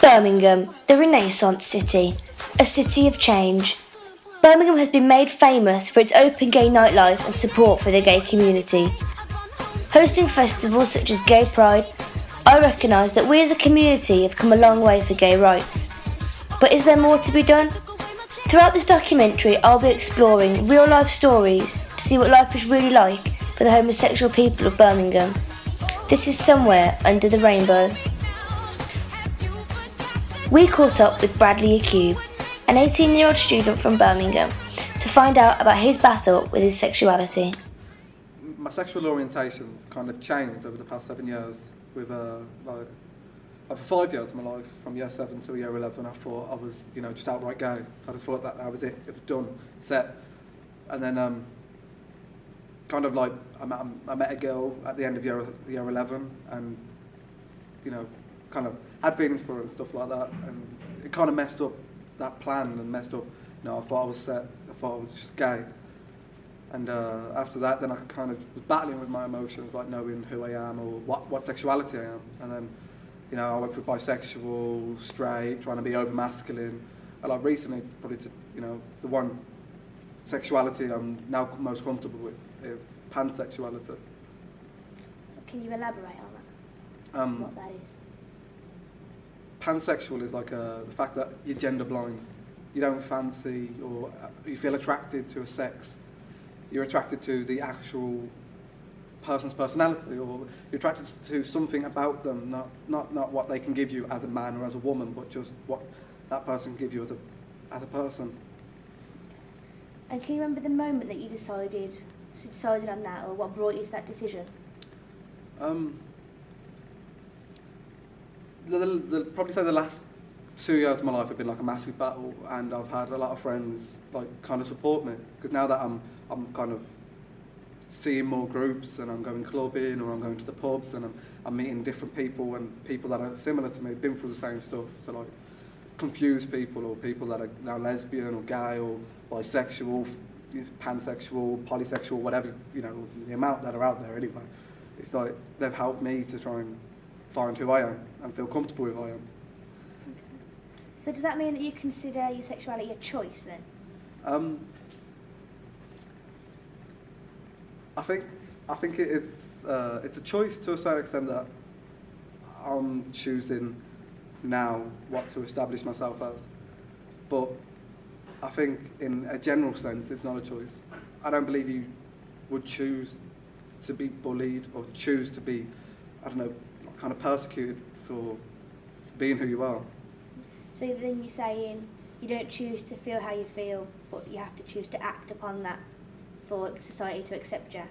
Birmingham, the Renaissance city, a city of change. Birmingham has been made famous for its open gay nightlife and support for the gay community. Hosting festivals such as Gay Pride, I recognise that we as a community have come a long way for gay rights. But is there more to be done? Throughout this documentary, I'll be exploring real-life stories to see what life is really like for the homosexual people of Birmingham. This is Somewhere Under the Rainbow. We caught up with Bradley Acube, an 18-year-old student from Birmingham, to find out about his battle with his sexuality. My sexual orientation's kind of changed over the past 7 years. With for 5 years of my life, from year 7 to year 11, I thought I was, just outright gay. I just thought that was it. It was done, set. And then, I met a girl at the end of year 11, and kind of had feelings for her and stuff like that, and it kind of messed up that plan and messed up. I thought I was set. I thought I was just gay. And after that, then I kind of was battling with my emotions, like knowing who I am or what sexuality I am. And then, I went through bisexual, straight, trying to be over masculine. And like recently, probably the one sexuality I'm now most comfortable with is pansexuality. Can you elaborate on that? What that is? Pansexual is like the fact that you're gender blind. You don't fancy or you feel attracted to a sex. You're attracted to the actual person's personality, or you're attracted to something about them, not what they can give you as a man or as a woman, but just what that person can give you as a person. And can you remember the moment that you decided on that, or what brought you to that decision? Probably say the last 2 years of my life have been like a massive battle, and I've had a lot of friends like kind of support me, because now that I'm kind of seeing more groups, and I'm going clubbing, or I'm going to the pubs, and I'm meeting different people, and people that are similar to me, been through the same stuff. So like confused people, or people that are now lesbian or gay or bisexual, pansexual, polysexual, whatever, the amount that are out there anyway. It's like they've helped me to try and find who I am and feel comfortable with who I am. Okay. So does that mean that you consider your sexuality a choice then? I think it's a choice to a certain extent, that I'm choosing now what to establish myself as. But I think in a general sense, it's not a choice. I don't believe you would choose to be bullied or choose to be, kind of persecuted for being who you are. So then you're saying you don't choose to feel how you feel, but you have to choose to act upon that for society to accept you?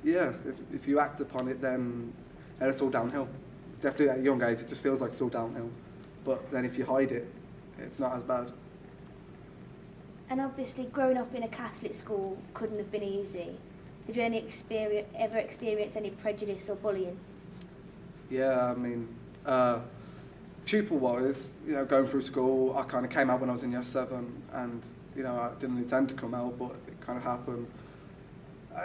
Yeah, if you act upon it, then it's all downhill. Definitely at a young age, it just feels like it's all downhill. But then if you hide it, it's not as bad. And obviously growing up in a Catholic school couldn't have been easy. Did you ever experience any prejudice or bullying? Yeah, pupil-wise, going through school, I kind of came out when I was in year 7, and I didn't intend to come out, but it kind of happened.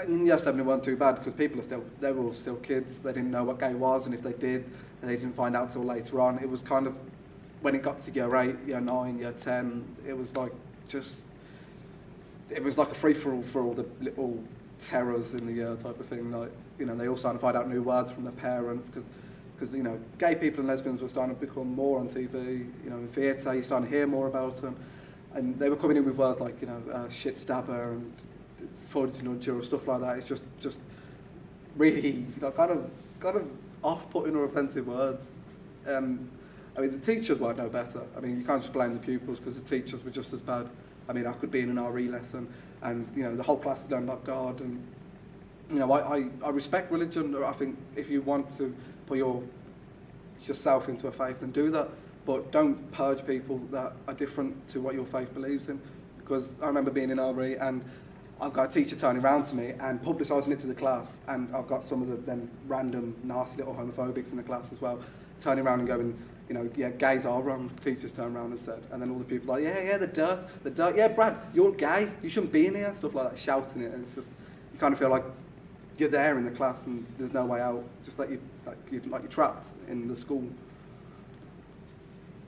In year 7 it wasn't too bad, because they were all still kids. They didn't know what gay was, and if they did, they didn't find out till later on. It was kind of, when it got to year 8, year 9, year 10, it was like a free-for-all for all the little terrors in the year type of thing. Like, they all started to find out new words from their parents, because gay people and lesbians were starting to become more on TV, in theatre, you're starting to hear more about them, and they were coming in with words like, shit stabber and fudge nudger or stuff like that. It's just really, kind of off-putting or offensive words. The teachers weren't no better. You can't just blame the pupils, because the teachers were just as bad. I could be in an RE lesson, and the whole class is learning about God, and I respect religion. I think if you want to put yourself into a faith, then do that, but don't purge people that are different to what your faith believes in. Because I remember being in RE, and I've got a teacher turning around to me and publicising it to the class, and I've got some of them random nasty little homophobics in the class as well, turning around and going, yeah, gays are wrong, teachers turn around and said. And then all the people are like, yeah, the dirt, yeah, Brad, you're gay, you shouldn't be in here, stuff like that, shouting it. And it's just, you kind of feel like you're there in the class and there's no way out, just like you're trapped in the school.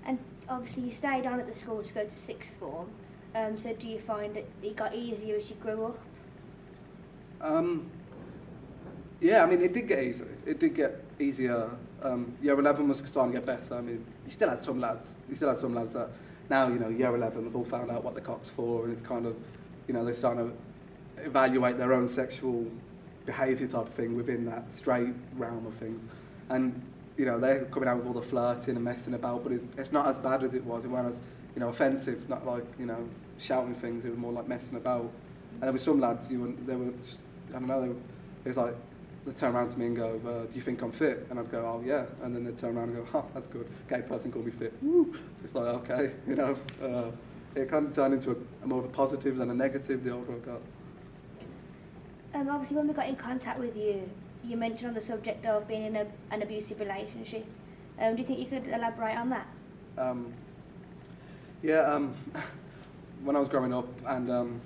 And obviously you stayed on at the school to go to sixth form, so do you find it got easier as you grew up? Yeah, I mean, it did get easier. It did get easier. Year 11 was starting to get better. I mean, you still had some lads that now, year 11, they've all found out what the cock's for, and it's kind of, they're starting to evaluate their own sexual behaviour type of thing within that straight realm of things. And, they're coming out with all the flirting and messing about, but it's not as bad as it was. It wasn't as, offensive, not like, shouting things. It was more like messing about. And there were some lads, they were just, I don't know, it was like, they'd turn around to me and go, do you think I'm fit? And I'd go, oh yeah. And then they'd turn around and go, oh, that's good. Gay person called me fit. Woo! It's like, okay, it kind of turned into a more of a positive than a negative the older I got. Obviously when we got in contact with you, you mentioned on the subject of being in an abusive relationship. Do you think you could elaborate on that? Yeah, when I was growing up and